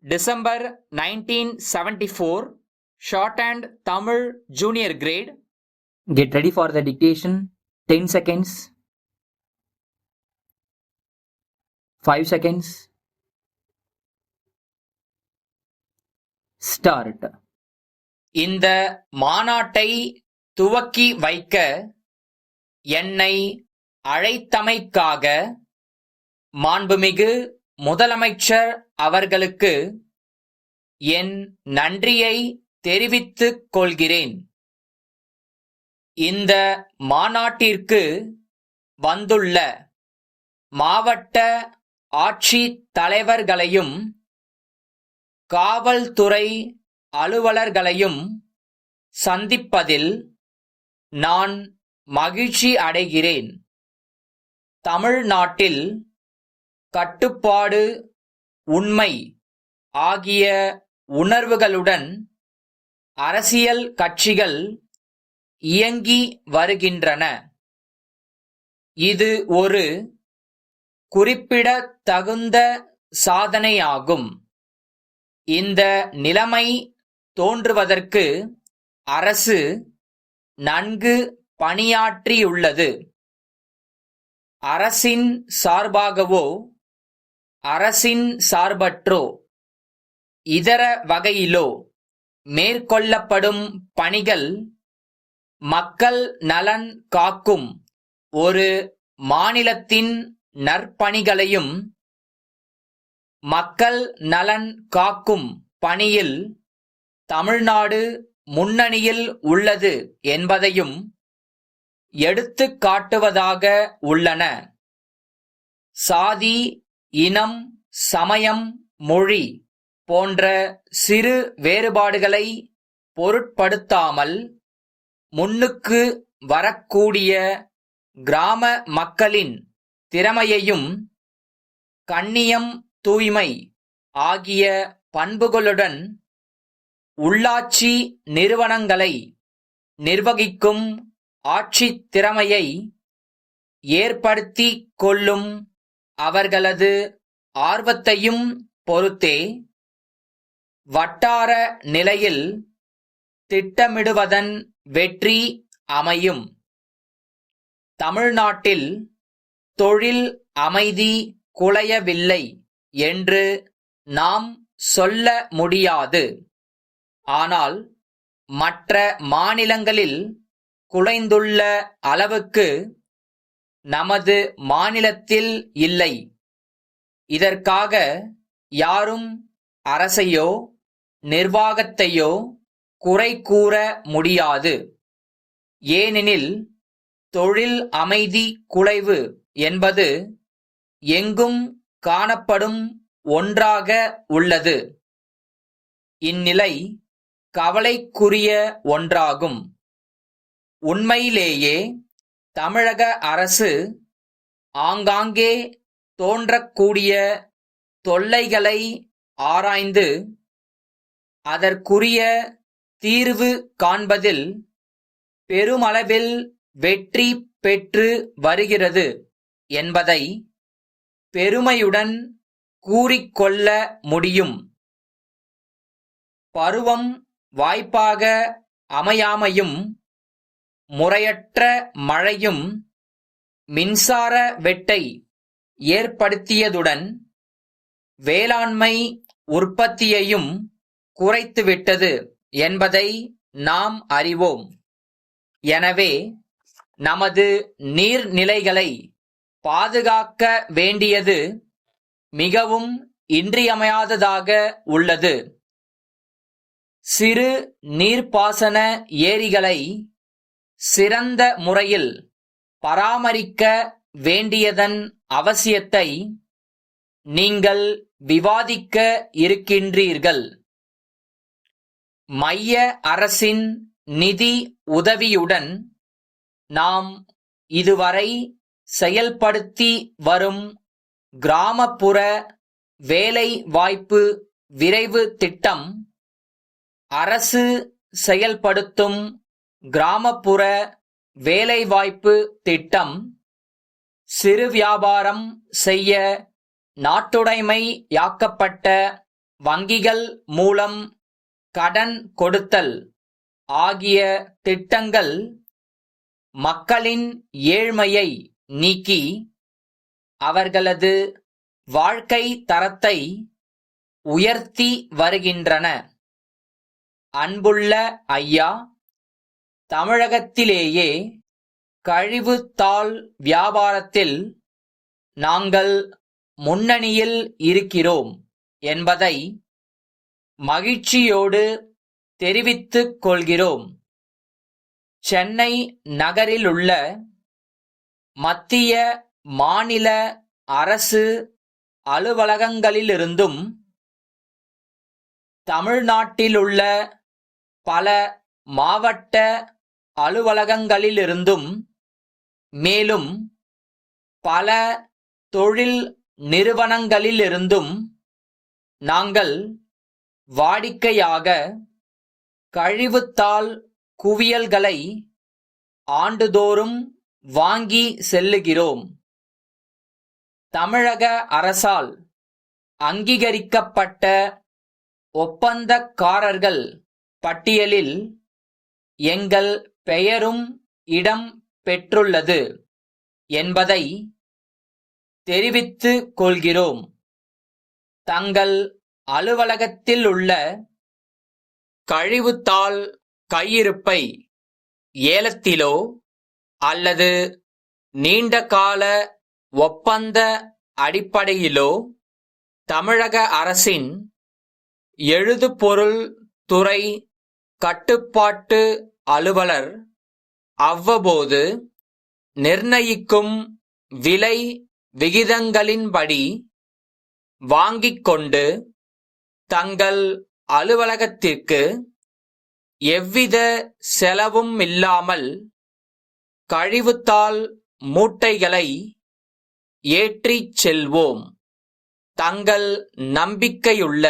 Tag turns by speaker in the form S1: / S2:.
S1: December 1974, Shorthand Tamil Junior Grade.
S2: Get ready for the dictation. 10 seconds. 5 seconds. Start.
S1: இந்த மாநாட்டை துவக்கி வைக்க என்னை அழைத்தமைக்காக மாண்புமிகு முதலமைச்சர் அவர்களுக்கு என் நன்றியை தெரிவித்துக் கொள்கிறேன். இந்த மாநாட்டிற்கு வந்துள்ள மாவட்ட ஆட்சித் தலைவர்களையும் காவல்துறை அலுவலர்களையும் சந்திப்பதில் நான் மகிழ்ச்சி அடைகிறேன். தமிழ்நாட்டில் கட்டுப்பாடு, உண்மை ஆகிய உணர்வுகளுடன் அரசியல் கட்சிகள் இயங்கி வருகின்றன. இது ஒரு குறிப்பிடத்தகுந்த சாதனையாகும். இந்த நிலைமை தோன்றுவதற்கு அரசு நன்கு பணியாற்றியுள்ளது. அரசின் சார்பாகவோ அரசின் சார்பற்றோ இதர வகையிலோ மேற்கொள்ளப்படும் பணிகள் மக்கள் நலன் காக்கும் ஒரு மாநிலத்தின் நற்பணிகளையும் மக்கள் நலன் காக்கும் பணியில் தமிழ்நாடு முன்னணியில் உள்ளது என்பதையும் எடுத்துக் காட்டுவதாக உள்ளன. சாதி, இனம், சமயம், மொழி போன்ற சிறு வேறுபாடுகளை பொருட்படுத்தாமல் முன்னுக்கு வரக்கூடிய கிராம மக்களின் திறமையையும் கண்ணியம், தூய்மை ஆகிய பண்புகளுடன் உள்ளாட்சி நிறுவனங்களை நிர்வகிக்கும் ஆட்சித் திறமையை ஏற்படுத்திக் கொள்ளும் அவர்களது ஆர்வத்தையும் பொறுத்தே வட்டார நிலையில் திட்டமிடுவதன் வெற்றி அமையும். தமிழ்நாட்டில் தொழில் அமைதி குலையவில்லை என்று நாம் சொல்ல முடியாது. ஆனால் மற்ற மாநிலங்களில் குலைந்துள்ள அளவுக்கு நமது மாநிலத்தில் இல்லை. இதற்காக யாரும் அரசையோ நிர்வாகத்தையோ குறை கூற முடியாது. ஏனெனில் தொழில் அமைதி குலைவு என்பது எங்கும் காணப்படும் ஒன்றாக உள்ளது. இந்நிலை கவலைக்குரிய ஒன்றாகும். உண்மையிலேயே தமிழக அரசு ஆங்காங்கே தோன்றக்கூடிய தொல்லைகளை ஆராய்ந்து அதற்குரிய தீர்வு காண்பதில் பெருமளவில் வெற்றி பெற்று வருகிறது என்பதை பெருமையுடன் கூறிக்கொள்ள முடியும். பருவம் வாய்ப்பாக அமையாமையும், முறையற்ற மழையும் மின்சார வெட்டை ஏற்படுத்தியதுடன் வேளாண்மை உற்பத்தியையும் குறைத்துவிட்டது என்பதை நாம் அறிவோம். எனவே நமது நீர்நிலைகளை பாதுகாக்க வேண்டியது மிகவும் இன்றியமையாததாக உள்ளது. சிறு நீர்ப்பாசன ஏரிகளை சிறந்த முறையில் பராமரிக்க வேண்டியதன் அவசியத்தை நீங்கள் விவாதிக்க இருக்கின்றீர்கள். மைய அரசின் நிதி உதவியுடன் நாம் இதுவரை செயல்படுத்தி வரும் கிராமப்புற வேலை வாய்ப்பு விரைவு திட்டம், அரசு செயல்படுத்தும் கிராமப்புற வேலைவாய்ப்பு திட்டம், சிறு வியாபாரம் செய்ய நாட்டுடைமையாக்கப்பட்ட வங்கிகள் மூலம் கடன் கொடுத்தல் ஆகிய திட்டங்கள் மக்களின் ஏழ்மையை நீக்கி அவர்களது வாழ்க்கை தரத்தை உயர்த்தி வருகின்றன. அன்புள்ள ஐயா, தமிழகத்திலேயே கழிவுத்தாள் வியாபாரத்தில் நாங்கள் முன்னணியில் இருக்கிறோம் என்பதை மகிழ்ச்சியோடு தெரிவித்துக் கொள்கிறோம். சென்னை நகரிலுள்ள மத்திய மாநில அரசு அலுவலகங்களிலிருந்தும் தமிழ்நாட்டிலுள்ள பல மாவட்ட அலுவலகங்களிலிருந்தும் மேலும் பல தொழில் நிறுவனங்களிலிருந்தும் நாங்கள் வாடிக்கையாக கழிவுத்தாள் குவியல்களை ஆண்டுதோறும் வாங்கி செல்லுகிறோம். தமிழக அரசால் அங்கீகரிக்கப்பட்ட ஒப்பந்தக்காரர்கள் பட்டியலில் எங்கள் பெயரும் இடம் பெற்றுள்ளது என்பதை தெரிவித்துக் கொள்கிறோம். தங்கள் அலுவலகத்தில் உள்ள கழிவுத்தாள் கையிருப்பை ஏலத்திலோ அல்லது நீண்டகால ஒப்பந்த அடிப்படையிலோ தமிழக அரசின் எழுதுபொருள் துறை கட்டுப்பாட்டு அலுவலர் அவ்வப்போது நிர்ணயிக்கும் விலை விகிதங்களின்படி வாங்கிக் கொண்டு தங்கள் அலுவலகத்திற்கு எவ்வித செலவுமில்லாமல் கழிவுத்தாள் மூட்டைகளை ஏற்றிச் செல்வோம். தங்கள் நம்பிக்கையுள்ள